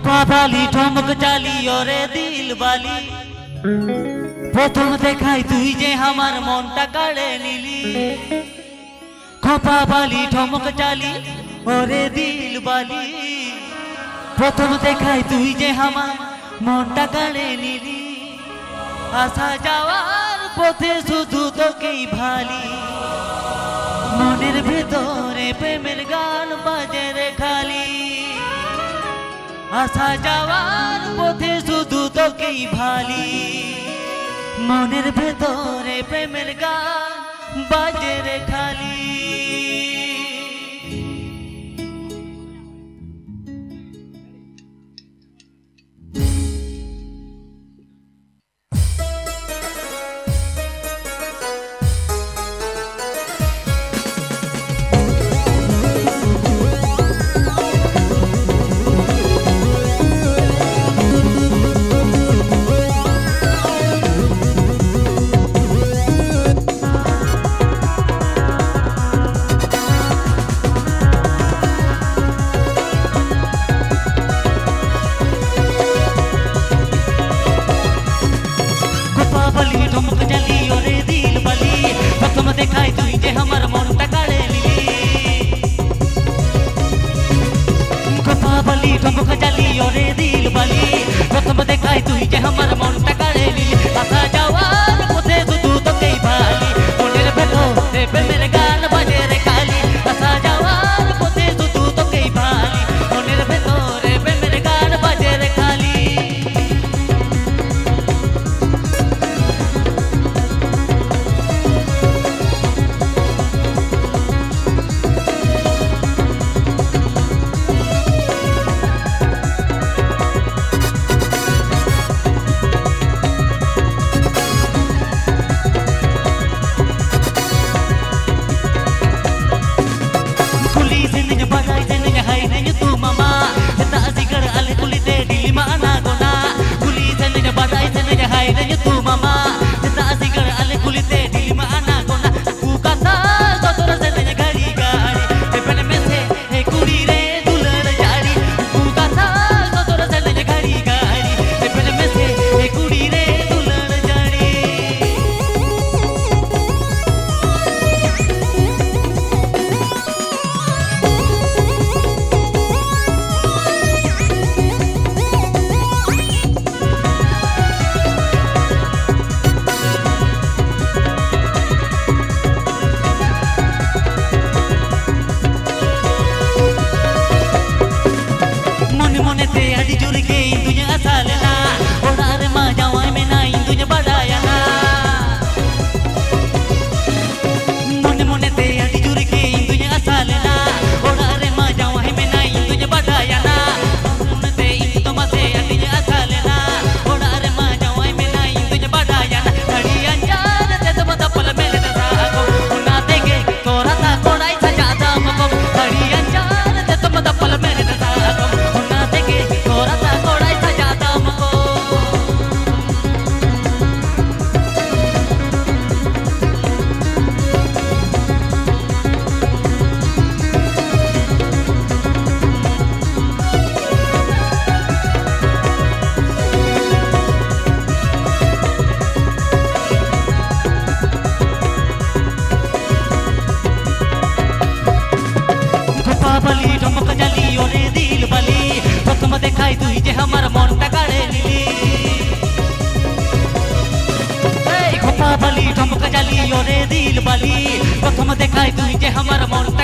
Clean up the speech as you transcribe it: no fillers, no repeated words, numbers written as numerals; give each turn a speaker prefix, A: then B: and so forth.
A: কপালি ঠমক চালি ওরে দিল বালি প্রথম দেখাই তুই যে আমার মনটা কাড়ে নিলি কপালি ঠমক চালি ওরে দিল বালি প্রথম দেখাই তুই যে আমার মনটা কাড়ে নিলি আসা যাওয়ার পথে শুধু তোকেই ভালি মনের ভেতরে প্রেমের গান বাজে রে খালি আসা যাওয়ার পথে শুধু তোকেই ভালি মনের ভেতরে প্রেমের গান বাজে রে খালি ঠমক চালি ওরে দিল বালি প্রথম দেখাই তুই যে আমার মনটা কাড়ে নিলি কপালি ঠমক চালি ওরে দিল বালি প্রথম দেখাই তুই যে আমার মনটা কাড়ে নিলি আসা যাওয়ার পথে শুধু তোকেই ভালি মনের ভেতরে প্রেমের গান বাজে রে খালি আসা যাওয়ার পথে শুধু তোকেই ভালি মনের ভেতরে প্রেমের গান বাজে রে খালি কপালি ঠমক চালি ওরে দিল বালি প্রথম দেখাই তুই যে আমার মনটা কাড়ে নিলি কপালি ঠমক চালি ওরে দিল বালি প্রথম দেখাই তুই যে আমার মনটা